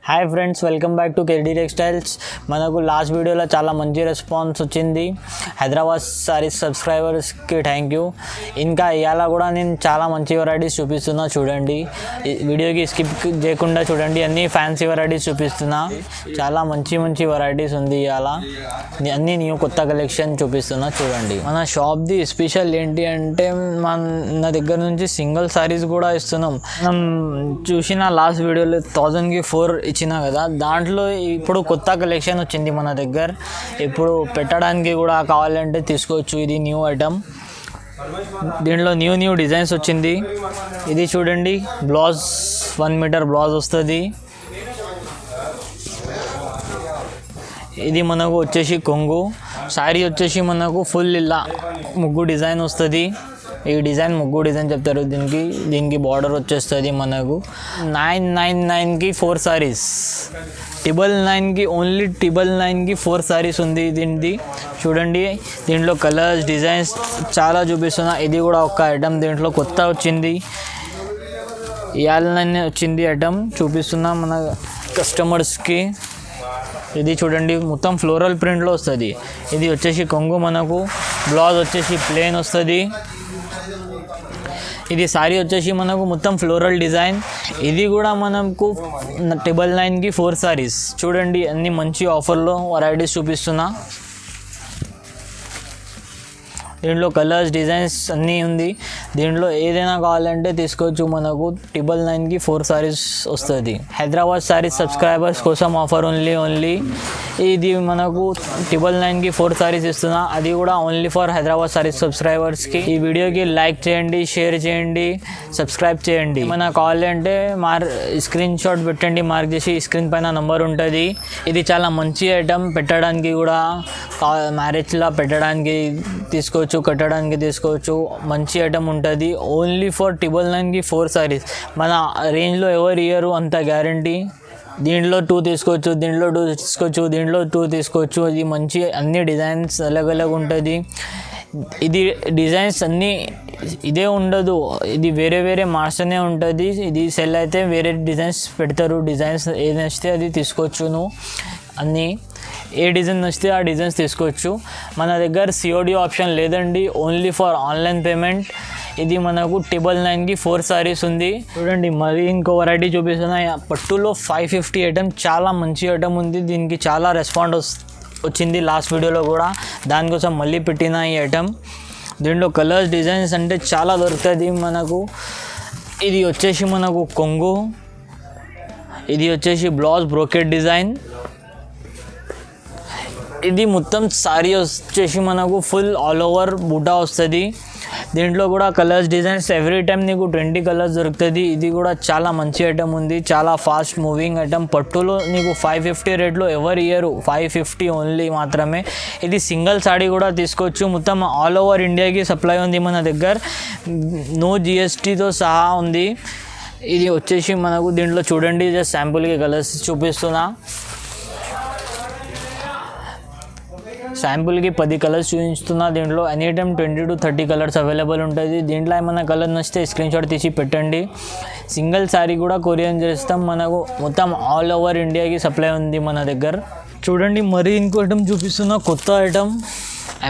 Hi friends, welcome back to KD textiles. మనకు last వీడియోలో చాలా మంచి రెస్పాన్స్ వచ్చింది. హైదరాబాద్ సారీస్ సబ్స్క్రైబర్స్కి థ్యాంక్ యూ. ఇంకా ఇవాళ కూడా నేను చాలా మంచి వెరైటీస్ చూపిస్తున్నా, చూడండి. వీడియోకి స్కిప్ చేయకుండా చూడండి. అన్ని ఫ్యాన్సీ వెరైటీస్ చూపిస్తున్నా. చాలా మంచి మంచి వెరైటీస్ ఉంది. ఇవాళ అన్ని న్యూ కొత్త కలెక్షన్ చూపిస్తున్నా, చూడండి. మన షాప్ది స్పెషల్ ఏంటి అంటే మన దగ్గర నుంచి సింగిల్ సారీస్ కూడా ఇస్తున్నాం. మనం చూసిన లాస్ట్ వీడియోలో 1000కి 4 ఇచ్చినా కదా, దాంట్లో ఇప్పుడు కొత్త కలెక్షన్ వచ్చింది మన దగ్గర. ఇప్పుడు పెట్టడానికి కూడా కావాలంటే తీసుకోవచ్చు. ఇది న్యూ ఐటమ్, దీంట్లో న్యూ డిజైన్స్ వచ్చింది. ఇది చూడండి, బ్లౌజ్ 1 మీటర్ బ్లౌజ్ వస్తుంది. ఇది మనకు వచ్చేసి కొంగు. శారీ వచ్చేసి మనకు ఫుల్ ఇలా ముగ్గు డిజైన్ వస్తుంది. ఈ డిజైన్ ముగ్గు డిజైన్ చెప్తారు దీనికి బార్డర్ వచ్చేస్తుంది మనకు. 999కి 4 సారీస్, 999కి ఓన్లీ 999కి 4 సారీస్ ఉంది దీనిది. చూడండి, దీంట్లో కలర్స్ డిజైన్స్ చాలా చూపిస్తున్నా. ఇది కూడా ఒక ఐటమ్ దీంట్లో కొత్త వచ్చింది, ఇవాళనే వచ్చింది ఐటమ్ చూపిస్తున్నా మన కస్టమర్స్కి. ఇది చూడండి, మొత్తం ఫ్లోరల్ ప్రింట్లో వస్తుంది. ఇది వచ్చేసి కొంగు మనకు. బ్లౌజ్ వచ్చేసి ప్లెయిన్ వస్తుంది. ఇది సారీ వచ్చేసి మనకు మొత్తం ఫ్లోరల్ డిజైన్. ఇది కూడా మనకు 999కి 4 సారీస్. చూడండి, అన్ని మంచి ఆఫర్లో వెరైటీస్ చూపిస్తున్నా. దీంట్లో కలర్స్ డిజైన్స్ అన్నీ ఉంది. దీంట్లో ఏదైనా కావాలంటే తీసుకోవచ్చు. మనకు 999కి 4 సారీస్ వస్తుంది. హైదరాబాద్ సారీస్ సబ్స్క్రైబర్స్ కోసం ఆఫర్ ఓన్లీ. ఇది మనకు 999కి 4 సారీస్ ఇస్తున్నా. అది కూడా ఓన్లీ ఫర్ హైదరాబాద్ సారీస్ సబ్స్క్రైబర్స్కి. ఈ వీడియోకి లైక్ చేయండి, షేర్ చేయండి, సబ్స్క్రైబ్ చేయండి. మన కావాలంటే స్క్రీన్ షాట్ పెట్టండి, మార్క్ చేసి స్క్రీన్ పైన నంబర్ ఉంటుంది. ఇది చాలా మంచి ఐటమ్, పెట్టడానికి కూడా మ్యారేజ్లో పెట్టడానికి తీసుకోవచ్చు, కట్టడానికి తీసుకోవచ్చు. మంచి ఐటమ్ ఉంటుంది. ఓన్లీ ఫర్ 999కి 4 సారీస్. మన రేంజ్లో ఎవరు ఇయ్యరు అంత గ్యారంటీ. దీంట్లో 2 తీసుకోవచ్చు, దీంట్లో 2 తీసుకోవచ్చు, దీంట్లో 2 తీసుకోవచ్చు. ఇది మంచి అన్ని డిజైన్స్ అలగ్ ఉంటుంది. ఇది డిజైన్స్ అన్నీ ఇదే ఉండదు, ఇది వేరే మార్చనే ఉంటుంది. ఇది సెల్ అయితే వేరే డిజైన్స్ పెడతారు. డిజైన్స్ ఏది నచ్చితే అది తీసుకోవచ్చు. నువ్వు అన్నీ ఏ డిజైన్ నచ్చితే ఆ డిజైన్స్ తీసుకోవచ్చు. మన దగ్గర COD ఆప్షన్ లేదండి, ఓన్లీ ఫర్ ఆన్లైన్ పేమెంట్. ఇది మనకు 999కి 4 సారీస్ ఉంది. చూడండి, మరి ఇంకో వెరైటీ చూపిస్తున్నా. పట్టులో 550 ఐటమ్, చాలా మంచి ఐటమ్ ఉంది. దీనికి చాలా రెస్పాన్స్ వచ్చింది లాస్ట్ వీడియోలో కూడా, దానికోసం మళ్ళీ పెట్టిన ఈ ఐటమ్. దీంట్లో కలర్స్ డిజైన్స్ అంటే చాలా దొరుకుతుంది మనకు. ఇది వచ్చేసి మనకు కొంగు. ఇది వచ్చేసి బ్లౌజ్ బ్రోకెట్ డిజైన్. ఇది మొత్తం సారీ వచ్చేసి మనకు ఫుల్ ఆల్ ఓవర్ బూటా వస్తుంది. దీంట్లో కూడా కలర్స్ డిజైన్స్ ఎవ్రీ టైం నీకు 20 కలర్స్ దొరుకుతుంది. ఇది కూడా చాలా మంచి ఐటమ్ ఉంది, చాలా ఫాస్ట్ మూవింగ్ ఐటమ్. పట్టులో నీకు 550 రేట్లో ఎవరు ఇయ్యరు, 550 ఓన్లీ మాత్రమే. ఇది సింగిల్ సారీ కూడా తీసుకోవచ్చు. మొత్తం ఆల్ ఓవర్ ఇండియాకి సప్లై ఉంది మన దగ్గర, నో GSTతో సహా ఉంది. ఇది వచ్చేసి మనకు దీంట్లో చూడండి, జస్ట్ శాంపుల్కి కలర్స్ చూపిస్తున్నా. శాంపుల్కి 10 కలర్స్ చూపిస్తున్నా. దీంట్లో any time 20 to 30 colours available ఉంటుంది. దీంట్లో ఏమైనా కలర్ నచ్చితే స్క్రీన్ షాట్ తీసి పెట్టండి. సింగిల్ శారీ కూడా కొరియర్ చేస్తాం. మనకు మొత్తం ఆల్ ఓవర్ ఇండియాకి సప్లై ఉంది మన దగ్గర. చూడండి, మరి ఇంకో ఐటమ్ చూపిస్తున్నా, కొత్త ఐటమ్.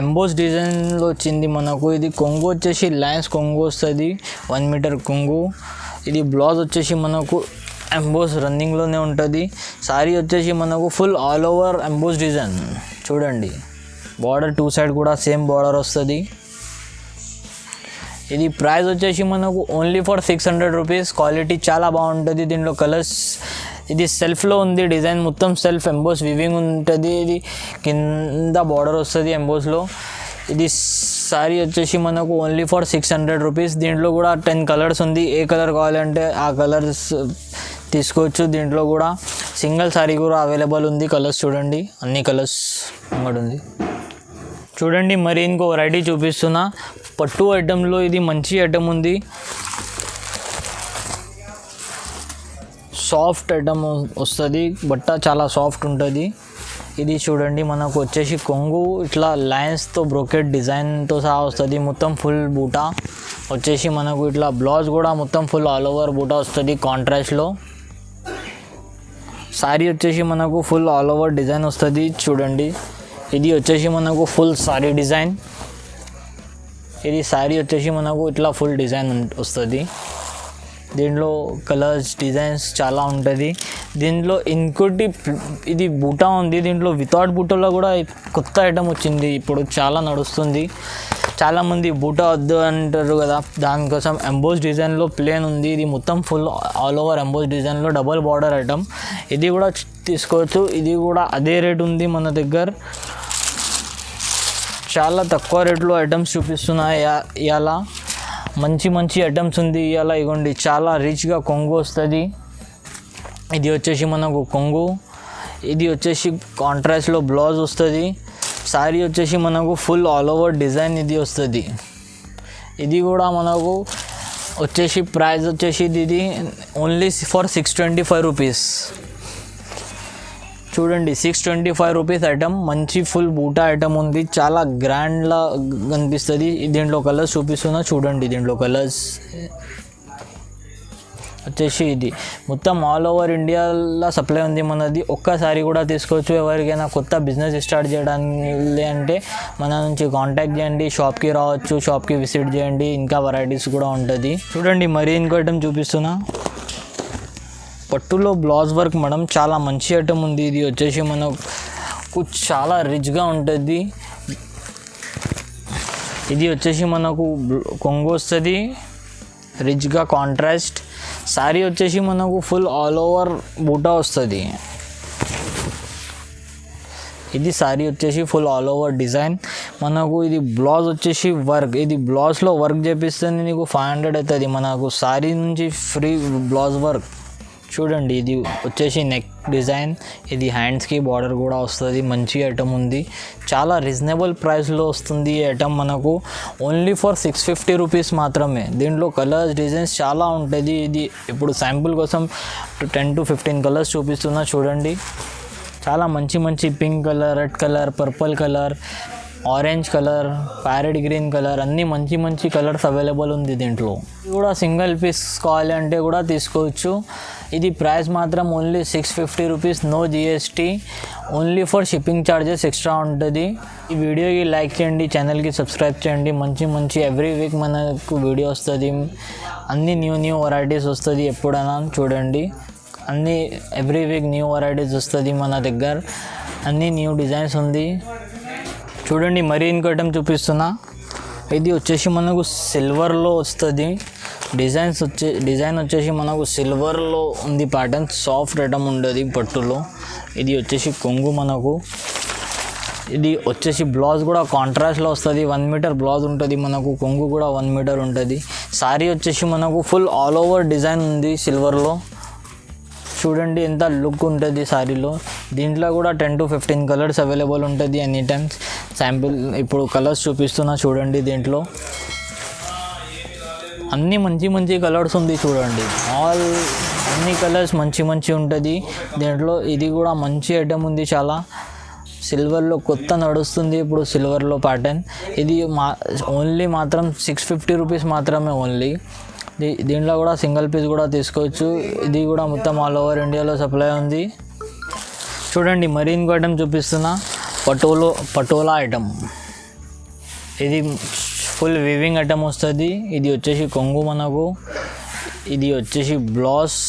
ఎంబోస్ డిజైన్లో వచ్చింది మనకు. ఇది కొంగు వచ్చేసి లైన్స్ కొంగు వస్తుంది, 1 మీటర్ కొంగు. ఇది బ్లౌజ్ వచ్చేసి మనకు ఎంబోస్ రన్నింగ్లోనే ఉంటుంది. శారీ వచ్చేసి మనకు full all over emboss design. చూడండి, బార్డర్ 2 సైడ్ కూడా సేమ్ బార్డర్ వస్తుంది. ఇది ప్రైస్ వచ్చేసి మనకు ఓన్లీ ఫర్ 600 రూపీస్. క్వాలిటీ చాలా బాగుంటుంది. దీంట్లో కలర్స్, ఇది సెల్ఫ్లో ఉంది డిజైన్, మొత్తం సెల్ఫ్ ఎంబోస్ వివింగ్ ఉంటుంది. ఇది కింద బార్డర్ వస్తుంది ఎంబోస్లో. ఇది సారీ వచ్చేసి మనకు ఓన్లీ ఫర్ 600 రూపీస్. దీంట్లో కూడా 10 కలర్స్ ఉంది. ఏ కలర్ కావాలంటే ఆ కలర్స్ తీసుకోవచ్చు. దీంట్లో కూడా సింగిల్ సారీ కూడా అవైలబుల్ ఉంది. కలర్స్ చూడండి, అన్ని కలర్స్ ఇంకోటి ఉంది. చూడండి, మరి ఇంకో వెరైటీ చూపిస్తున్నా. పట్టు ఐటెంలో ఇది మంచి ఐటమ్ ఉంది. సాఫ్ట్ ఐటమ్ వస్తుంది, బట్ట చాలా సాఫ్ట్ ఉంటుంది. ఇది చూడండి, మనకు వచ్చేసి కొంగు ఇట్లా లైన్స్తో బ్రోకెట్ డిజైన్తో సహా వస్తుంది. మొత్తం ఫుల్ బూటా వచ్చేసి మనకు ఇట్లా బ్లౌజ్ కూడా మొత్తం ఫుల్ ఆల్ ఓవర్ బూటా వస్తుంది కాంట్రాస్ట్లో. సారీ వచ్చేసి మనకు ఫుల్ ఆల్ ఓవర్ డిజైన్ వస్తుంది చూడండి. ఇది వచ్చేసి మనకు ఫుల్ సారీ డిజైన్. ఇది సారీ వచ్చేసి మనకు ఇట్లా ఫుల్ డిజైన్ వస్తుంది. దీంట్లో కలర్స్ డిజైన్స్ చాలా ఉంటుంది. దీంట్లో ఇంకోటి ఇది బూటా ఉంది. దీంట్లో వితౌట్ బూటాలో కూడా కొత్త ఐటమ్ వచ్చింది, ఇప్పుడు చాలా నడుస్తుంది. చాలామంది బూటా వద్దు అంటారు కదా, దానికోసం ఎంబోస్ డిజైన్లో ప్లేన్ ఉంది. ఇది మొత్తం ఫుల్ ఆల్ ఓవర్ ఎంబోస్ డిజైన్లో డబల్ బార్డర్ ఐటమ్. ఇది కూడా తీసుకోవచ్చు. ఇది కూడా అదే రేట్ ఉంది మన దగ్గర. చాలా తక్కువ రేట్లో ఐటమ్స్ చూపిస్తున్నాయి ఇవాళ. మంచి మంచి ఐటమ్స్ ఉంది ఇవాళ. ఇగోండి చాలా రిచ్గా కొంగు వస్తుంది. ఇది వచ్చేసి మనకు కొంగు. ఇది వచ్చేసి కాంట్రాస్ట్లో బ్లౌజ్ వస్తుంది. సారీ వచ్చేసి మనకు ఫుల్ ఆల్ ఓవర్ డిజైన్ ఇది వస్తుంది. ఇది కూడా మనకు వచ్చేసి ప్రైస్ వచ్చేసి ఇది ఓన్లీ ఫర్ 625 రూపీస్. చూడండి 625 రూపీస్ ఐటమ్. మంచి ఫుల్ బూటా ఐటమ్ ఉంది, చాలా గ్రాండ్లా కనిపిస్తుంది. దీంట్లో కలర్స్ చూపిస్తున్నా చూడండి. దీంట్లో కలర్స్ వచ్చేసి ఇది మొత్తం ఆల్ ఓవర్ ఇండియాలో సప్లై ఉంది మనది. ఒక్కసారి కూడా తీసుకోవచ్చు. ఎవరికైనా కొత్త బిజినెస్ స్టార్ట్ చేయడానికి అంటే మన నుంచి కాంటాక్ట్ చేయండి. షాప్కి రావచ్చు, షాప్కి విజిట్ చేయండి. ఇంకా వెరైటీస్ కూడా ఉంటుంది. చూడండి మరి ఇంకో ఐటమ్ చూపిస్తున్నా. పట్టులో బ్లౌజ్ వర్క్ మేడం, చాలా మంచి ఐటమ్ ఉంది. ఇది వచ్చేసి మనకు చాలా రిచ్గా ఉంటుంది. ఇది వచ్చేసి మనకు కొంగు వస్తుంది, రిచ్గా కాంట్రాస్ట్. సారీ వచ్చేసి మనకు ఫుల్ ఆల్ ఓవర్ బూటా వస్తుంది. ఇది సారీ వచ్చేసి ఫుల్ ఆల్ ఓవర్ డిజైన్ మనకు. ఇది బ్లౌజ్ వచ్చేసి వర్క్. ఇది బ్లౌజ్లో వర్క్ చేపిస్తే నీకు 500 అవుతుంది. మనకు సారీ నుంచి ఫ్రీ బ్లౌజ్ వర్క్. చూడండి ఇది వచ్చేసి నెక్ డిజైన్. ఇది హ్యాండ్స్కి బార్డర్ కూడా వస్తుంది. మంచి ఐటమ్ ఉంది, చాలా రీజనబుల్ ప్రైస్లో వస్తుంది ఈ ఐటమ్ మనకు. ఓన్లీ ఫర్ 650 రూపీస్ మాత్రమే. దీంట్లో కలర్స్ డిజైన్స్ చాలా ఉంటుంది. ఇది ఇప్పుడు శాంపుల్ కోసం 10 to 15 కలర్స్ చూపిస్తున్నా చూడండి. చాలా మంచి మంచి pink colour, red colour, purple colour, orange colour, parrot green colour, అన్నీ మంచి మంచి కలర్స్ అవైలబుల్ ఉంది దీంట్లో. ఇది కూడా సింగిల్ పీస్ కావాలి అంటే కూడా తీసుకోవచ్చు. ఇది ప్రైస్ మాత్రం only 650 rupees, no GST. Only for shipping charges extra ఉంటుంది. ఈ వీడియోకి లైక్ చేయండి, ఛానల్కి సబ్స్క్రైబ్ చేయండి. మంచి మంచి ఎవ్రీ వీక్ మనకు వీడియో వస్తుంది. అన్ని న్యూ వెరైటీస్ వస్తుంది. ఎప్పుడైనా చూడండి, అన్ని ఎవ్రీ వీక్ న్యూ వెరైటీస్ వస్తుంది మన దగ్గర. అన్ని న్యూ డిజైన్స్ ఉంది. చూడండి మరి ఇంకో ఐటమ్ చూపిస్తున్నా. ఇది వచ్చేసి మనకు సిల్వర్లో వస్తుంది. డిజైన్ వచ్చేసి మనకు సిల్వర్లో ఉంది. ప్యాటర్న్ సాఫ్ట్ ఐటమ్ ఉండదు పట్టులో. ఇది వచ్చేసి కొంగు మనకు. ఇది వచ్చేసి బ్లౌజ్ కూడా కాంట్రాస్ట్లో వస్తుంది. 1 మీటర్ బ్లౌజ్ ఉంటుంది మనకు. కొంగు కూడా 1 మీటర్ ఉంటుంది. సారీ వచ్చేసి మనకు ఫుల్ ఆల్ ఓవర్ డిజైన్ ఉంది సిల్వర్లో. చూడండి ఎంత లుక్ ఉంటుంది సారీలో. దీంట్లో కూడా 10 to 15 కలర్స్ అవైలబుల్ ఉంటుంది ఎనీ టైమ్స్. శాంపిల్ ఇప్పుడు కలర్స్ చూపిస్తున్నా చూడండి. దీంట్లో అన్నీ మంచి మంచి కలర్స్ ఉంది చూడండి. అన్ని కలర్స్ మంచి ఉంటుంది దీంట్లో. ఇది కూడా మంచి ఐటమ్ ఉంది చాలా. సిల్వర్లో కొత్త నడుస్తుంది ఇప్పుడు సిల్వర్లో ప్యాటర్న్. ఇది ఓన్లీ మాత్రం 650 రూపీస్ మాత్రమే ఓన్లీ. దీంట్లో కూడా సింగిల్ పీస్ కూడా తీసుకోవచ్చు. ఇది కూడా మొత్తం ఆల్ ఓవర్ ఇండియాలో సప్లై ఉంది. చూడండి మరి ఇంకో ఐటమ్ చూపిస్తున్నా. పటోలా ఐటమ్. ఇది ఫుల్ వీవింగ్ ఐటమ్ వస్తుంది. ఇది వచ్చేసి కొంగు మనకు. ఇది వచ్చేసి blouse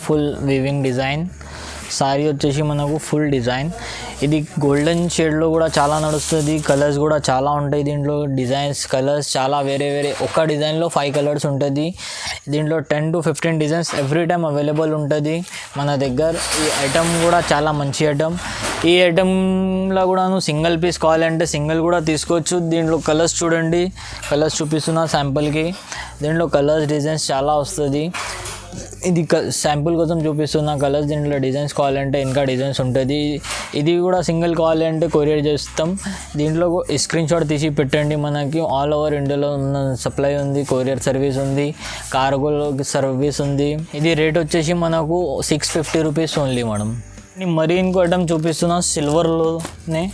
full weaving design. Sorry వచ్చేసి మనకు ఫుల్ డిజైన్. ఇది గోల్డెన్ షేడ్లో కూడా చాలా నడుస్తుంది. కలర్స్ కూడా చాలా ఉంటాయి దీంట్లో. డిజైన్స్ కలర్స్ చాలా వేరే ఒక డిజైన్లో 5 కలర్స్ ఉంటుంది. దీంట్లో 10 to 15 designs every time available ఉంటుంది మన దగ్గర. ఈ ఐటమ్ కూడా చాలా మంచి ఐటమ్. ఈ ఐటమ్లో కూడా సింగిల్ పీస్ కావాలంటే సింగిల్ కూడా తీసుకోవచ్చు. దీంట్లో కలర్స్ చూడండి, కలర్స్ చూపిస్తున్నా శాంపుల్కి. దీంట్లో కలర్స్ డిజైన్స్ చాలా వస్తుంది. ఇది శాంపుల్ కోసం చూపిస్తున్న కలర్స్. దీంట్లో డిజైన్స్ కావాలంటే ఇంకా డిజైన్స్ ఉంటుంది. ఇది కూడా సింగిల్ కావాలంటే కొరియర్ చేస్తాం. దీంట్లో స్క్రీన్ షాట్ తీసి పెట్టండి. మనకి ఆల్ ఓవర్ ఇండియాలో ఉన్న సప్లై ఉంది. కొరియర్ సర్వీస్ ఉంది, కార్గో సర్వీస్ ఉంది. ఇది రేట్ వచ్చేసి మనకు 650 రూపీస్ ఓన్లీ మేడం. మరి ఇంకో ఐటమ్ చూపిస్తున్నా సిల్వర్లోనే.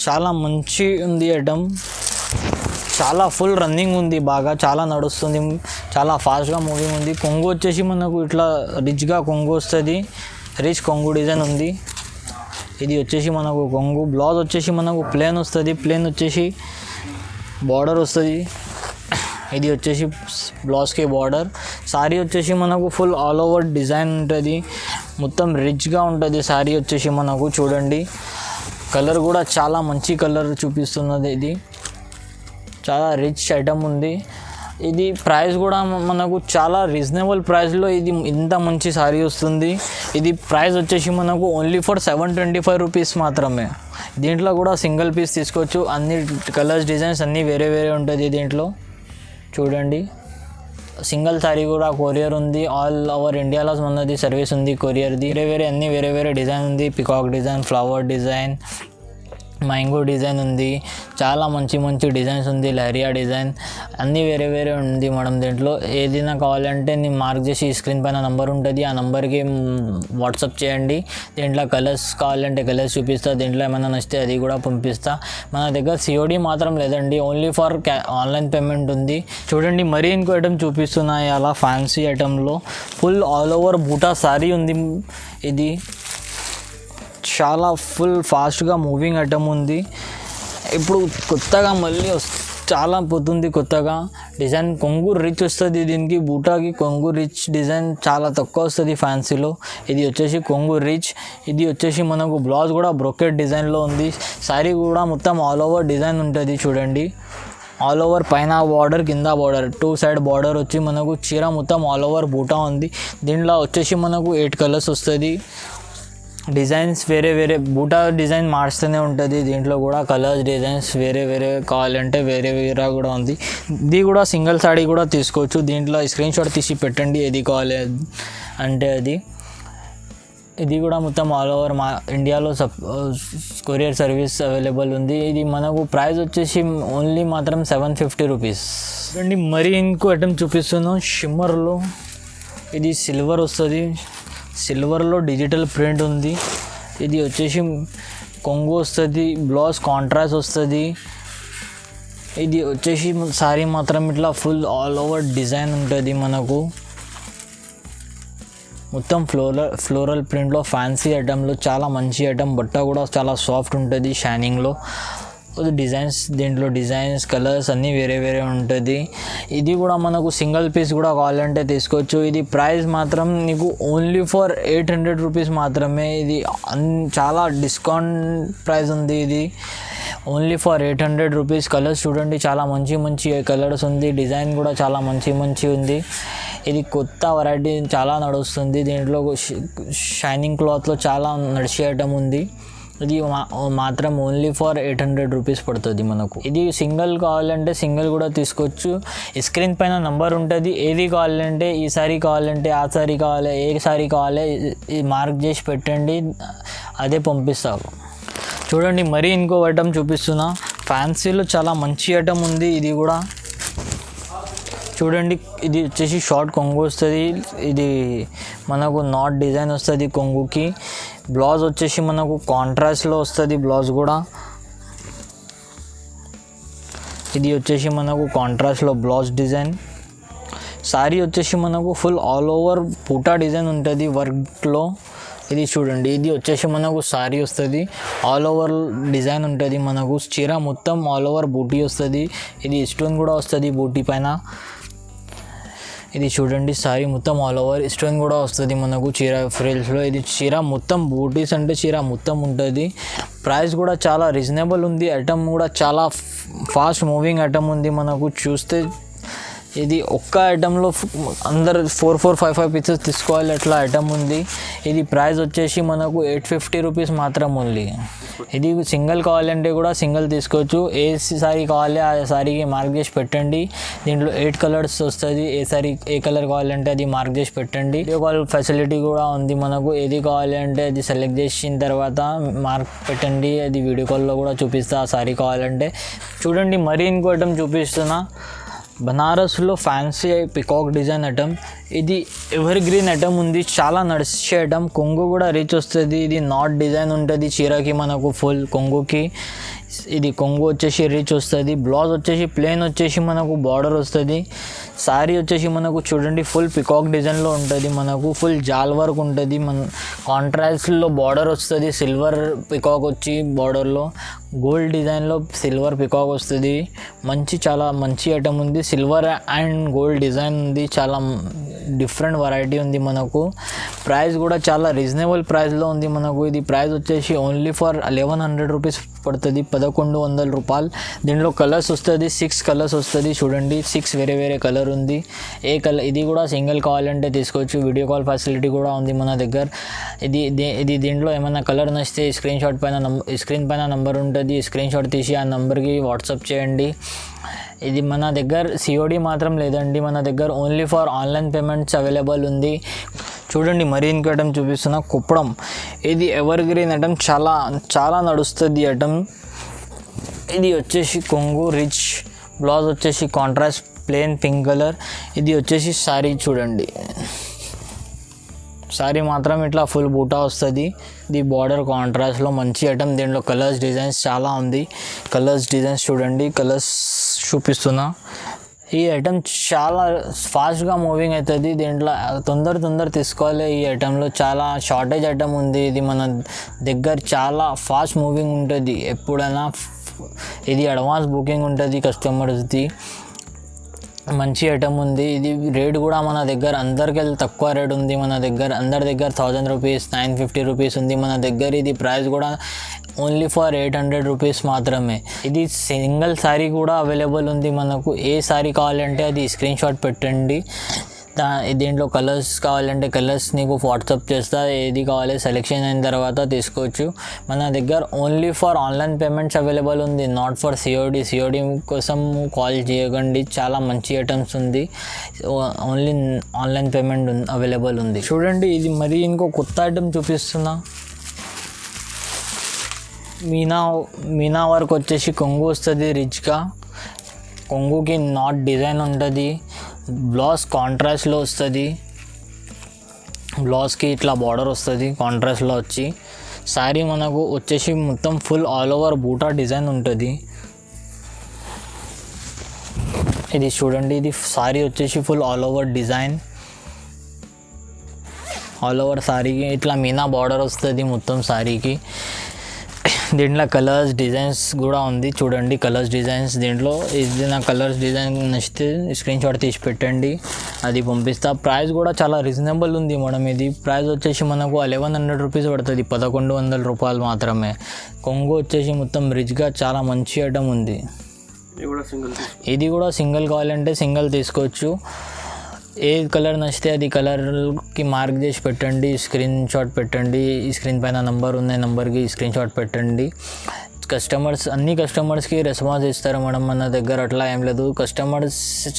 చాలా మంచి ఉంది ఐటమ్. చాలా ఫుల్ రన్నింగ్ ఉంది, బాగా చాలా నడుస్తుంది, చాలా ఫాస్ట్గా మూవింగ్ ఉంది. కొంగు వచ్చేసి మనకు ఇట్లా రిచ్గా కొంగు వస్తుంది. రిచ్ కొంగు డిజైన్ ఉంది. ఇది వచ్చేసి మనకు కొంగు. బ్లౌజ్ వచ్చేసి మనకు ప్లేన్ వస్తుంది. ప్లేన్ వచ్చేసి బార్డర్ వస్తుంది. ఇది వచ్చేసి బ్లౌజ్కి బార్డర్. సారీ వచ్చేసి మనకు ఫుల్ ఆల్ ఓవర్ డిజైన్ ఉంటుంది. మొత్తం రిచ్గా ఉంటుంది సారీ వచ్చేసి మనకు. చూడండి కలర్ కూడా చాలా మంచి కలర్ చూపిస్తున్నది. ఇది చాలా రిచ్ ఐటమ్ ఉంది. ఇది ప్రైస్ కూడా మనకు చాలా రీజనబుల్ ప్రైస్లో ఇది ఇంత మంచి సారీ వస్తుంది. ఇది ప్రైస్ వచ్చేసి మనకు ఓన్లీ ఫర్ 725 రూపీస్ మాత్రమే. దీంట్లో కూడా సింగిల్ పీస్ తీసుకోవచ్చు. అన్ని కలర్స్ డిజైన్స్ అన్నీ వేరే వేరే ఉంటుంది దీంట్లో. చూడండి సింగిల్ సారీ కూడా కొరియర్ ఉంది. ఆల్ ఓవర్ ఇండియాలో మనది సర్వీస్ ఉంది కొరియర్ది. అన్నీ వేరే వేరే డిజైన్ ఉంది. Peacock design, flower design, mango design ఉంది. చాలా మంచి మంచి డిజైన్స్ ఉంది. లహరియా డిజైన్ అన్నీ వేరే వేరే ఉంది మేడం. దీంట్లో ఏదైనా కావాలంటే నేను మార్క్ చేసి స్క్రీన్ పైన నెంబర్ ఉంటుంది. ఆ నెంబర్కి వాట్సాప్ చేయండి. దీంట్లో కలర్స్ కావాలంటే కలర్స్ చూపిస్తా. దీంట్లో ఏమైనా నచ్చితే అది కూడా పంపిస్తా. మన దగ్గర సిఓడి మాత్రం లేదండి, ఓన్లీ ఫర్ ఆన్లైన్ పేమెంట్ ఉంది. చూడండి మరీ ఇంకో ఐటమ్ చూపిస్తున్నాయి. అలా ఫ్యాన్సీ ఐటెంలో ఫుల్ ఆల్ ఓవర్ బూటా సారీ ఉంది. ఇది చాలా ఫుల్ ఫాస్ట్గా మూవింగ్ ఐటమ్ ఉంది. ఇప్పుడు కొత్తగా మళ్ళీ చాలా పోతుంది కొత్తగా డిజైన్. కొంగు రిచ్ వస్తుంది దీనికి. బూటాకి కొంగు రిచ్ డిజైన్ చాలా తక్కువ వస్తుంది ఫ్యాన్సీలో. ఇది వచ్చేసి కొంగు రిచ్. ఇది వచ్చేసి మనకు బ్లౌజ్ కూడా బ్రోకెట్ డిజైన్లో ఉంది. శారీ కూడా మొత్తం ఆల్ ఓవర్ డిజైన్ ఉంటుంది. చూడండి ఆల్ ఓవర్ పైన బార్డర్, కింద బార్డర్, 2 సైడ్ బార్డర్ వచ్చి మనకు చీర మొత్తం ఆల్ ఓవర్ బూటా ఉంది. దీంట్లో వచ్చేసి మనకు 8 కలర్స్ వస్తుంది. డిజైన్స్ వేరే వేరే బూటా డిజైన్ మార్చుతూనే ఉంటుంది. దీంట్లో కూడా కలర్స్ డిజైన్స్ వేరే వేరే కావాలంటే వేరే వేరే కూడా ఉంది. ఇది కూడా సింగిల్ సారీ కూడా తీసుకోవచ్చు. దీంట్లో స్క్రీన్ షాట్ తీసి పెట్టండి ఏది కావాలి అంటే అది. ఇది కూడా మొత్తం ఆల్ ఓవర్ ఇండియాలో కొరియర్ సర్వీస్ అవైలబుల్ ఉంది. ఇది మనకు ప్రైస్ వచ్చేసి ఓన్లీ మాత్రం 750 రూపీస్. చూడండి మరీ ఇంకో ఐటమ్ చూపిస్తున్నాం షిమ్మర్లో. ఇది సిల్వర్ వస్తుంది. సిల్వర్లో డిజిటల్ ప్రింట్ ఉంది. ఇది వచ్చేసి కొంగు వస్తుంది. బ్లౌజ్ కాంట్రాస్ట్ వస్తుంది. ఇది వచ్చేసి సారీ మాత్రం ఇట్లా ఫుల్ ఆల్ ఓవర్ డిజైన్ ఉంటుంది మనకు. మొత్తం ఫ్లోరల్ ప్రింట్లో ఫ్యాన్సీ ఐటెంలో చాలా మంచి ఐటమ్. బట్ట కూడా చాలా సాఫ్ట్ ఉంటుంది షైనింగ్లో. డిజైన్స్ దీంట్లో డిజైన్స్ కలర్స్ అన్నీ వేరే వేరే ఉంటుంది. ఇది కూడా మనకు సింగిల్ పీస్ కూడా కావాలంటే తీసుకోవచ్చు. ఇది ప్రైస్ మాత్రం నీకు ఓన్లీ ఫర్ 800 రూపీస్ మాత్రమే. ఇది చాలా డిస్కౌంట్ ప్రైస్ ఉంది. ఇది ఓన్లీ ఫర్ 800 రూపీస్. కలర్స్ చూడండి చాలా మంచి మంచి కలర్స్ ఉంది. డిజైన్ కూడా చాలా మంచి మంచి ఉంది. ఇది కొత్త వెరైటీ చాలా నడుస్తుంది. దీంట్లో షైనింగ్ క్లాత్లో చాలా నడిచే ఐటమ్ ఉంది. ఇది మాత్రం ఓన్లీ ఫర్ 800 రూపీస్ పడుతుంది మనకు. ఇది సింగిల్ కావాలంటే సింగిల్ కూడా తీసుకోవచ్చు. స్క్రీన్ పైన నంబర్ ఉంటుంది. ఏది కావాలంటే ఈ సారీ కావాలంటే ఆ సారీ కావాలి, ఏ సారీ కావాలి మార్క్ చేసి పెట్టండి, అదే పంపిస్తాను. చూడండి మరీ ఇంకో ఐటమ్ చూపిస్తున్నా. ఫ్యాన్సీలో చాలా మంచి ఐటమ్ ఉంది. ఇది కూడా చూడండి. ఇది వచ్చేసి షార్ట్ కొంగు వస్తుంది. ఇది మనకు నాట్ డిజైన్ వస్తుంది కొంగుకి. బ్లౌజ్ వచ్చేసి మనకు కాంట్రాస్ట్లో వస్తుంది బ్లౌజ్ కూడా. ఇది వచ్చేసి మనకు కాంట్రాస్ట్లో బ్లౌజ్ డిజైన్. సారీ వచ్చేసి మనకు ఫుల్ ఆల్ ఓవర్ పూటా డిజైన్ ఉంటుంది వర్క్లో. ఇది చూడండి ఇది వచ్చేసి మనకు సారీ వస్తుంది. ఆల్ ఓవర్ డిజైన్ ఉంటుంది మనకు. చీర మొత్తం ఆల్ ఓవర్ బూటీ వస్తుంది. ఇది స్టోన్ కూడా వస్తుంది బూటీ పైన. ఇది చూడండి సారీ మొత్తం ఆల్ ఓవర్ స్టోన్ కూడా వస్తుంది మనకు చీర ఫ్రిల్స్లో. ఇది చీర మొత్తం బూటీస్ అంటే చీర మొత్తం ఉంటుంది. ప్రైస్ కూడా చాలా రీజనబుల్ ఉంది. ఐటమ్ కూడా చాలా ఫాస్ట్ మూవింగ్ ఐటమ్ ఉంది మనకు. చూస్తే ఇది ఒక్క ఐటెంలో అందరు 4-5 పీసెస్ తీసుకోవాలి అట్లా ఐటమ్ ఉంది. ఇది ప్రైస్ వచ్చేసి మనకు 850 రూపీస్ మాత్రం ఓన్లీ. ఇది సింగిల్ కావాలంటే కూడా సింగిల్ తీసుకోవచ్చు. ఏ సారీ కావాలి ఆ సారీకి మార్క్ చేసి పెట్టండి. దీంట్లో 8 కలర్స్ వస్తుంది. ఏ కలర్ కావాలంటే అది మార్క్ చేసి పెట్టండి. వీడియో కాల్ ఫెసిలిటీ కూడా ఉంది మనకు. ఏది కావాలి అంటే అది సెలెక్ట్ చేసిన తర్వాత మార్క్ పెట్టండి. అది వీడియో కాల్లో కూడా చూపిస్తా ఆ సారీ కావాలంటే. చూడండి మరీ ఇంకో ఐటమ్ చూపిస్తున్నా. బనారస్లో ఫ్యాన్సీ పికాక్ డిజైన్ ఐటమ్. ఇది ఎవర్ గ్రీన్ ఐటమ్ ఉంది, చాలా నడిచే ఐటమ్. కొంగు కూడా రిచ్ వస్తుంది. ఇది నాట్ డిజైన్ ఉంటుంది చీరకి మనకు ఫుల్ కొంగుకి. ఇది కొంగు వచ్చేసి రిచ్ వస్తుంది. బ్లౌజ్ వచ్చేసి ప్లెయిన్ వచ్చేసి మనకు బార్డర్ వస్తుంది. శారీ వచ్చేసి మనకు చూడండి ఫుల్ పికాక్ డిజైన్లో ఉంటుంది. మనకు ఫుల్ జాల్ వర్క్ ఉంటుంది. మన కాంట్రాస్ట్లో బార్డర్ వస్తుంది. సిల్వర్ పికాక్ వచ్చి బార్డర్లో గోల్డ్ డిజైన్లో సిల్వర్ పికాక్ వస్తుంది. చాలా మంచి ఐటమ్ ఉంది. సిల్వర్ అండ్ గోల్డ్ డిజైన్ ఉంది. చాలా డిఫరెంట్ వెరైటీ ఉంది మనకు. ప్రైస్ కూడా చాలా రీజనబుల్ ప్రైస్లో ఉంది మనకు. ఇది ప్రైస్ వచ్చేసి ఓన్లీ ఫర్ 1100 రూపీస్ పడుతుంది, 1100 రూపాయలు. దీంట్లో కలర్స్ వస్తుంది, 6 కలర్స్ వస్తుంది. చూడండి 6 వేరే కలర్ ఉంది. ఏ కలర్ ఇది కూడా సింగిల్ కావాలంటే తీసుకోవచ్చు. వీడియో కాల్ ఫెసిలిటీ కూడా ఉంది మన దగ్గర. ఇది దీంట్లో ఏమైనా కలర్ నచ్చితే స్క్రీన్ పైన నంబర్ ఉంటుంది. స్క్రీన్ షాట్ తీసి ఆ నెంబర్కి వాట్సాప్ చేయండి. ఇది మన దగ్గర సిఓడి మాత్రం లేదండి, మన దగ్గర only for online payments available ఉంది. చూడండి మరీ ఇంకో ఐటమ్ చూపిస్తున్నా, కుప్పడం. ఇది ఎవర్ గ్రీన్ ఐటమ్, చాలా నడుస్తుంది ఐటమ్. ఇది వచ్చేసి కొంగు రిచ్, బ్లౌజ్ వచ్చేసి కాంట్రాస్ట్ ప్లెయిన్ పింక్ కలర్. ఇది వచ్చేసి శారీ. చూడండి శారీ మాత్రం ఇట్లా ఫుల్ బూటా వస్తుంది. ఇది బార్డర్ కాంట్రాస్ట్లో మంచి ఐటమ్. దీంట్లో కలర్స్ డిజైన్స్ చాలా ఉంది. కలర్స్ డిజైన్స్ చూడండి, కలర్స్ చూపిస్తున్నా. ఈ ఐటమ్ చాలా ఫాస్ట్గా మూవింగ్ అవుతుంది. దీంట్లో తొందర తీసుకోవాలి. ఈ ఐటెంలో చాలా షార్టేజ్ ఐటమ్ ఉంది. ఇది మన దగ్గర చాలా ఫాస్ట్ మూవింగ్ ఉంటుంది. ఎప్పుడైనా ఇది అడ్వాన్స్ బుకింగ్ ఉంటుంది కస్టమర్స్ది. మంచి ఐటమ్ ఉంది. ఇది రేట్ కూడా మన దగ్గర అందరికి తక్కువ రేట్ ఉంది. అందరి దగ్గర 1000 రూపీస్, 950 రూపీస్ ఉంది మన దగ్గర. ఇది ప్రైస్ కూడా ఓన్లీ ఫర్ 800 రూపీస్ మాత్రమే. ఇది సింగిల్ శారీ కూడా అవైలబుల్ ఉంది మనకు. ఏ శారీ కావాలంటే అది స్క్రీన్ షాట్ పెట్టండి. దీంట్లో కలర్స్ కావాలంటే కలర్స్ నీకు వాట్సాప్ చేస్తా. ఏది కావాలి సెలెక్షన్ అయిన తర్వాత తీసుకోవచ్చు. మన దగ్గర only for online payments available ఉంది, నాట్ ఫర్ సిఓడి కోసం కాల్ చేయకండి. చాలా మంచి ఐటమ్స్ ఉంది, ఓన్లీ ఆన్లైన్ పేమెంట్ అవైలబుల్ ఉంది. చూడండి ఇది మరి ఇంకో కొత్త ఐటమ్ చూపిస్తున్నా. మీనా వర్క్ వచ్చేసి కొంగు వస్తుంది రిచ్గా. కొంగుకి నాట్ డిజైన్ ఉంటుంది. బ్లౌజ్ కాంట్రాస్ట్లో వస్తుంది. బ్లౌజ్కి ఇట్లా బార్డర్ వస్తుంది కాంట్రాస్ట్లో వచ్చి. శారీ మనకు వచ్చేసి మొత్తం ఫుల్ ఆల్ ఓవర్ బూటా డిజైన్ ఉంటుంది. ఇది చూడండి, ఇది శారీ వచ్చేసి full all over design. All over శారీకి ఇట్లా మీనా బార్డర్ వస్తుంది మొత్తం శారీకి. దీంట్లో కలర్స్ డిజైన్స్ కూడా ఉంది. చూడండి కలర్స్ డిజైన్స్. దీంట్లో ఇది నా కలర్స్ డిజైన్ నచ్చితే స్క్రీన్ షాట్ తీసి పెట్టండి, అది పంపిస్తా. ప్రైస్ కూడా చాలా రీజనబుల్ ఉంది మేడం. ఇది ప్రైస్ వచ్చేసి మనకు 1100 రూపీస్ పడుతుంది, 1100 రూపాయలు మాత్రమే. కొంగు వచ్చేసి మొత్తం రిచ్గా చాలా మంచి ఐటమ్ ఉంది. ఇది కూడా సింగిల్ కావాలంటే సింగిల్ తీసుకోవచ్చు. ఏ కలర్ నచ్చితే అది కలర్కి మార్క్ చేసి పెట్టండి, స్క్రీన్ షాట్ పెట్టండి. ఈ స్క్రీన్ పైన నంబర్ ఉన్నాయి, నెంబర్కి స్క్రీన్ షాట్ పెట్టండి. అన్ని కస్టమర్స్కి రెస్పాన్స్ ఇస్తారు మేడం మన దగ్గర. అట్లా ఏం లేదు.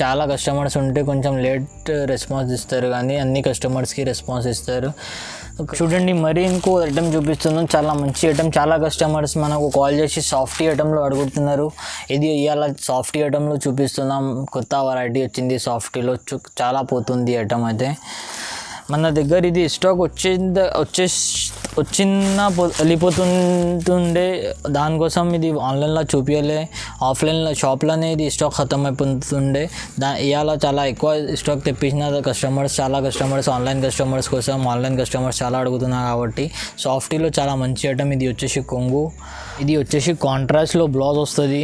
చాలా కస్టమర్స్ ఉంటే కొంచెం లేట్ రెస్పాన్స్ ఇస్తారు, కానీ అన్ని కస్టమర్స్కి రెస్పాన్స్ ఇస్తారు. చూడండి మరి ఇంకో ఐటమ్ చూపిస్తున్నాం, చాలా మంచి ఐటమ్. చాలా కస్టమర్స్ మనకు కాల్ చేసి సాఫ్టీ ఐటంలో అడుగుతున్నారు. ఇది ఇవాళ సాఫ్టీ ఐటంలో చూపిస్తున్నాం. కొత్త వెరైటీ వచ్చింది సాఫ్టీలో, చాలా పోతుంది ఐటమ్ అయితే మన దగ్గర. ఇది స్టాక్ వెళ్ళిపోతుండే, దానికోసం ఇది ఆన్లైన్లో చూపించలే. ఆఫ్లైన్లో షాప్లోనే ఇది స్టాక్ ఖతం అయిపోతుండే. ఇవాళ చాలా ఎక్కువ స్టాక్ తెప్పించిన చాలా కస్టమర్స్ ఆన్లైన్ కస్టమర్స్ చాలా అడుగుతున్నారు కాబట్టి సాఫ్టీలో చాలా మంచి ఐటమ్. ఇది వచ్చేసి కొంగు, ఇది వచ్చేసి కాంట్రాస్ట్లో బ్లౌజ్ వస్తుంది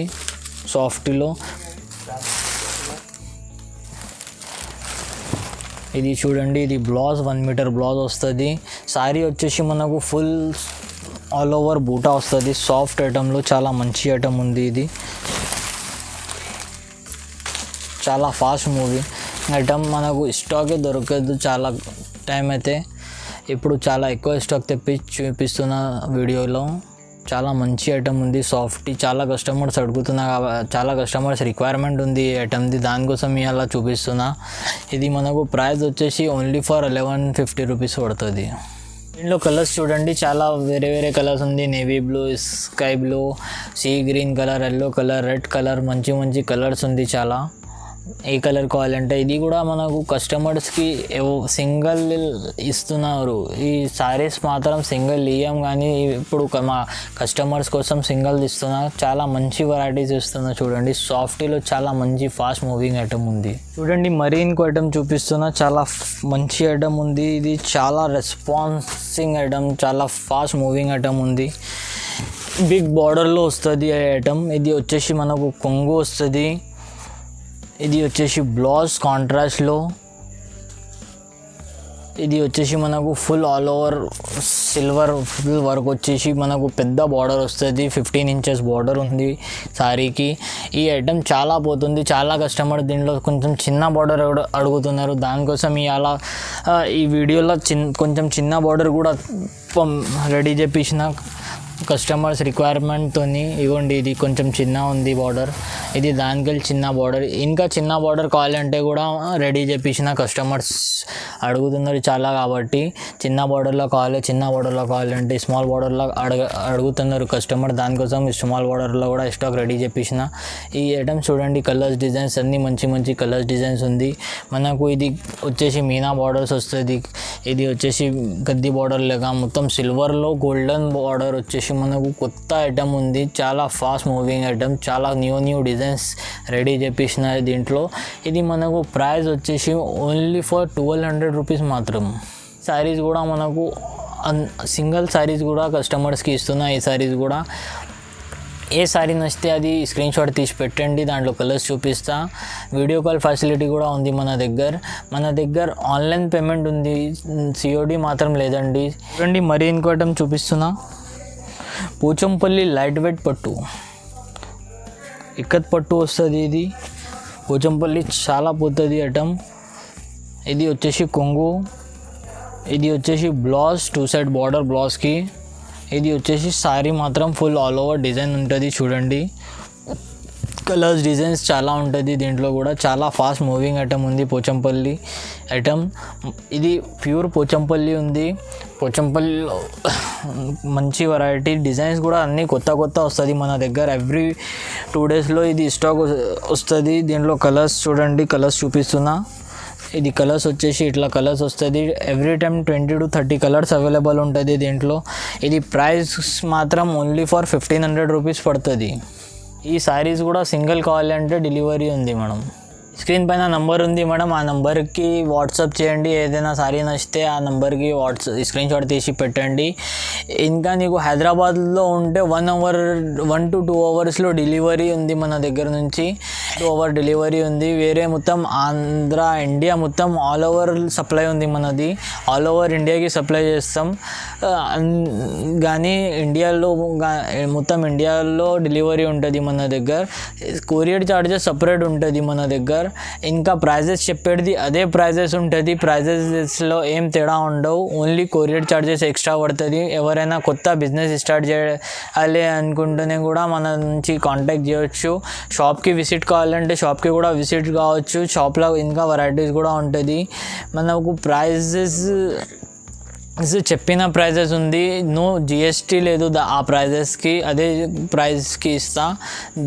సాఫ్టీలో. ఇది చూడండి, ఇది బ్లౌజ్ 1 మీటర్ బ్లౌజ్ వస్తుంది. శారీ వచ్చేసి మనకు ఫుల్ ఆల్ ఓవర్ బూటా వస్తుంది. సాఫ్ట్ ఐటంలో చాలా మంచి ఐటమ్ ఉంది. ఇది చాలా ఫాస్ట్ మూవీ ఐటమ్, మనకు స్టాకే దొరకదు చాలా టైం అయితే. ఇప్పుడు చాలా ఎక్కువ స్టాక్ తెప్పి చూపిస్తున్న వీడియోలో. చాలా మంచి ఐటమ్ ఉంది సాఫ్టీ. చాలా కస్టమర్స్ అడుగుతున్నా, చాలా కస్టమర్స్ రిక్వైర్మెంట్ ఉంది ఈ ఐటమ్ది, దానికోసం ఇలా చూపిస్తున్నా. ఇది మనకు ప్రైస్ వచ్చేసి ఓన్లీ ఫర్ 1150 రూపీస్ పడుతుంది. దీంట్లో కలర్స్ చూడండి, చాలా వేరే కలర్స్ ఉంది. Navy blue, sky blue, sea green colour, yellow colour, red colour, మంచి కలర్స్ ఉంది చాలా. ఏ కలర్ కావాలంటే ఇది కూడా మనకు కస్టమర్స్కి సింగిల్ ఇస్తున్నారు. ఈ సారీస్ మాత్రం సింగిల్ ఇయ్యం, కానీ ఇప్పుడు మా కస్టమర్స్ కోసం సింగిల్ ఇస్తున్నా. చాలా మంచి వెరైటీస్ ఇస్తున్నా. చూడండి, సాఫ్టీలో చాలా మంచి ఫాస్ట్ మూవింగ్ ఐటమ్ ఉంది. చూడండి, మరీన్కు ఐటమ్ చూపిస్తున్నా. చాలా మంచి ఐటమ్ ఉంది. ఇది చాలా రెస్పాన్సింగ్ ఐటమ్, చాలా ఫాస్ట్ మూవింగ్ ఐటమ్ ఉంది. బిగ్ బార్డర్లో వస్తుంది ఈ ఐటమ్. ఇది వచ్చేసి మనకు కొంగు వస్తుంది. ఇది వచ్చేసి బ్లౌజ్ కాంట్రాస్ట్లో. ఇది వచ్చేసి మనకు full all over silver full work వచ్చేసి మనకు పెద్ద బార్డర్ వస్తుంది. 15 inches బార్డర్ ఉంది సారీకి. ఈ ఐటమ్ చాలా పోతుంది. చాలా కస్టమర్ దీంట్లో కొంచెం చిన్న బార్డర్ అడుగుతున్నారు. దానికోసం ఈ వీడియోలో కొంచెం చిన్న బార్డర్ కూడా రెడీ చేపించిన కస్టమర్స్ రిక్వైర్మెంట్తో. ఇవ్వండి, ఇది కొంచెం చిన్న ఉంది బార్డర్. ఇది దానికెళ్ళి చిన్న బార్డర్. ఇంకా చిన్న బార్డర్ కావాలంటే కూడా రెడీ చేపించిన కస్టమర్స్ అడుగుతున్నారు చాలా. కాబట్టి చిన్న బార్డర్లో కావాలంటే స్మాల్ బార్డర్లో అడుగుతున్నారు కస్టమర్. దానికోసం స్మాల్ బార్డర్లో కూడా స్టాక్ రెడీ చేపించిన. ఈ ఐటమ్స్ చూడండి, కలర్స్ డిజైన్స్ అన్నీ మంచి కలర్స్ డిజైన్స్ ఉంది మనకు. ఇది వచ్చేసి మీనా బార్డర్స్ వస్తుంది. ఇది వచ్చేసి గద్ది బార్డర్ లేక మొత్తం సిల్వర్లో గోల్డెన్ బార్డర్ వచ్చేసి మనకు కొత్త ఐటమ్ ఉంది. చాలా ఫాస్ట్ మూవింగ్ ఐటమ్, చాలా న్యూ డిజైన్స్ రెడీ చేపించిన దీంట్లో. ఇది మనకు ప్రైస్ వచ్చేసి ఓన్లీ ఫర్ 1200 రూపీస్ మాత్రం. శారీస్ కూడా మనకు సింగిల్ శారీస్ కూడా కస్టమర్స్కి ఇస్తున్నా. ఈ శారీస్ కూడా ఏ శారీ నచ్చితే అది స్క్రీన్ షాట్ తీసి పెట్టండి, దాంట్లో కలర్స్ చూపిస్తా. వీడియో కాల్ ఫెసిలిటీ కూడా ఉంది మన దగ్గర ఆన్లైన్ పేమెంట్ ఉంది, COD మాత్రం లేదండి. చూడండి, మరీ ఇంకో ఐటమ్ చూపిస్తున్నా. పోచంపల్లి లైట్ వెయిట్ పట్టు, ఇక్కత్ పట్టు వస్తుంది. ఇది పోచంపల్లి చాలా పోతుంది ఐటమ్. ఇది వచ్చేసి కొంగు. ఇది వచ్చేసి బ్లౌజ్, 2 side బార్డర్ బ్లౌజ్కి. ఇది వచ్చేసి సారీ మాత్రం ఫుల్ ఆల్ ఓవర్ డిజైన్ ఉంటుంది. చూడండి, కలర్స్ డిజైన్స్ చాలా ఉంటుంది దీంట్లో కూడా. చాలా ఫాస్ట్ మూవింగ్ ఐటమ్ ఉంది పోచంపల్లి ఐటమ్. ఇది ప్యూర్ పోచంపల్లి ఉంది. పోచంపల్లిలో మంచి వెరైటీ డిజైన్స్ కూడా అన్నీ కొత్త వస్తుంది మన దగ్గర. ఎవ్రీ 2 daysలో ఇది స్టాక్ వస్తుంది. దీంట్లో కలర్స్ చూడండి, కలర్స్ చూపిస్తున్నా. ఇది కలర్స్ వచ్చేసి ఇట్లా కలర్స్ వస్తుంది. Every time 20 to 30 colours available ఉంటుంది దీంట్లో. ఇది ప్రైస్ మాత్రం ఓన్లీ ఫర్ 1500 రూపీస్ పడుతుంది. ఈ శారీస్ కూడా సింగిల్ కావాలంటే డెలివరీ ఉంది మేడం. స్క్రీన్ పైన నంబర్ ఉంది మేడం, ఆ నెంబర్కి వాట్సాప్ చేయండి. ఏదైనా సారీ నచ్చితే ఆ నెంబర్కి స్క్రీన్ షాట్ తీసి పెట్టండి. ఇంకా నీకు హైదరాబాద్లో ఉంటే 1 to 2 అవర్స్లో డెలివరీ ఉంది మన దగ్గర నుంచి. 2 hour డెలివరీ ఉంది. వేరే మొత్తం ఆంధ్ర, ఇండియా మొత్తం ఆల్ ఓవర్ సప్లై ఉంది మనది. ఆల్ ఓవర్ ఇండియాకి సప్లై చేస్తాం. కానీ మొత్తం ఇండియాలో డెలివరీ ఉంటుంది మన దగ్గర. కొరియర్ ఛార్జెస్ సపరేట్ ఉంటుంది మన దగ్గర. ఇంకా ప్రైజెస్ చెప్పేది అదే ప్రైజెస్ ఉంటుంది. ప్రైజెస్లో ఏం తేడా ఉండవు. ఓన్లీ కొరియర్ ఛార్జెస్ ఎక్స్ట్రా పడుతుంది. ఎవరైనా కొత్త బిజినెస్ స్టార్ట్ చేయాలి అనుకుంటేనే కూడా మన నుంచి కాంటాక్ట్ చేయొచ్చు. షాప్కి విజిట్ కావాలంటే షాప్కి కూడా విజిట్ కావచ్చు. షాప్లో ఇంకా వెరైటీస్ కూడా ఉంటుంది. మనకు ప్రైజెస్ చెప్పిన ప్రైజెస్ ఉంది. నో GST లేదు ఆ ప్రైజెస్కి. అదే ప్రైస్కి ఇస్తా,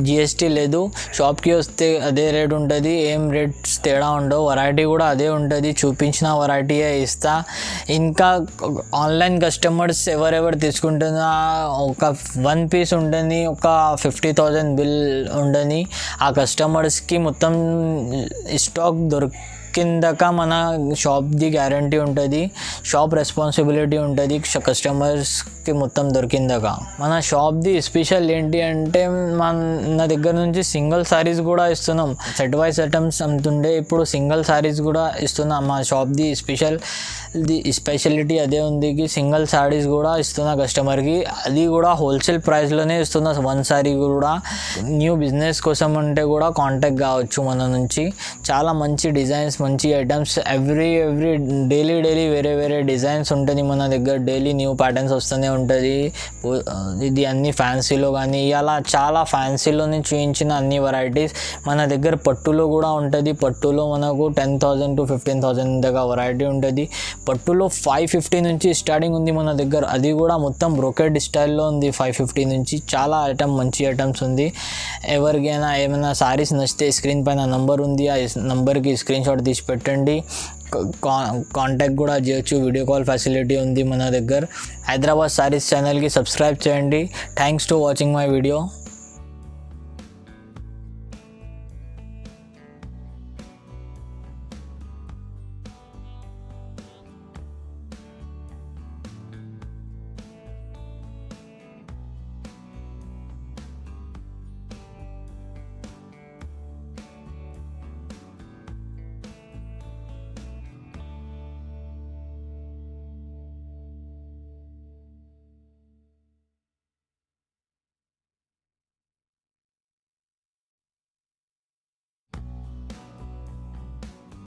GST లేదు. షాప్కి వస్తే అదే రేట్ ఉంటుంది. ఏం రేట్స్ తేడా ఉండవు. వెరైటీ కూడా అదే ఉంటుంది. చూపించిన వెరైటీయే ఇస్తా. ఇంకా ఆన్లైన్ కస్టమర్స్ ఎవరెవరు తీసుకుంటున్నా ఒక 1 piece ఉండని, ఒక 50,000 బిల్ ఉండని, ఆ కస్టమర్స్కి మొత్తం స్టాక్ కిందక మన షాప్ది గ్యారంటీ ఉంటుంది. షాప్ రెస్పాన్సిబిలిటీ ఉంటుంది కస్టమర్స్కి మొత్తం దొరికిందాక. మన షాప్ది స్పెషల్ ఏంటి అంటే మన దగ్గర నుంచి సింగిల్ శారీస్ కూడా ఇస్తున్నాం. సెట్ వైజ్ ఐటమ్స్ అమ్ముతుండే, ఇప్పుడు సింగిల్ శారీస్ కూడా ఇస్తున్నాం. మా షాప్ది స్పెషాలిటీ అదే ఉంది. సింగిల్ శారీస్ కూడా ఇస్తున్నా కస్టమర్కి. అది కూడా హోల్సేల్ ప్రైస్లోనే ఇస్తున్నా. 1 శారీ కూడా. న్యూ బిజినెస్ కోసం అంటే కూడా కాంటాక్ట్ కావచ్చు మన నుంచి. చాలా మంచి డిజైన్స్, మంచి ఐటమ్స్ ఎవ్రీ డైలీ వేరే డిజైన్స్ ఉంటుంది మన దగ్గర. డైలీ న్యూ ప్యాటర్న్స్ వస్తూనే ఉంటుంది. ఇది అన్ని ఫ్యాన్సీలో కానీ ఇలా చాలా ఫ్యాన్సీలోనే చూపించిన అన్ని వెరైటీస్ మన దగ్గర. పట్టులో కూడా ఉంటుంది. పట్టులో మనకు 10,000 to 15,000 దాకా వెరైటీ ఉంటుంది. పట్టులో 550 నుంచి స్టార్టింగ్ ఉంది మన దగ్గర. అది కూడా మొత్తం బ్రోకెడ్ స్టైల్లో ఉంది. 550 నుంచి చాలా మంచి ఐటమ్స్ ఉంది. ఎవరికైనా ఏమైనా సారీస్ నచ్చితే స్క్రీన్ పైన నంబర్ ఉంది, ఆ నంబర్కి స్క్రీన్ షాట్ తీసి పెట్టండి. కాంటాక్ట్ కూడా చేయొచ్చు. వీడియో కాల్ ఫెసిలిటీ ఉంది మన దగ్గర. హైదరాబాద్ సారీస్ ఛానల్కి సబ్స్క్రైబ్ చేయండి. Thanks to watching my video.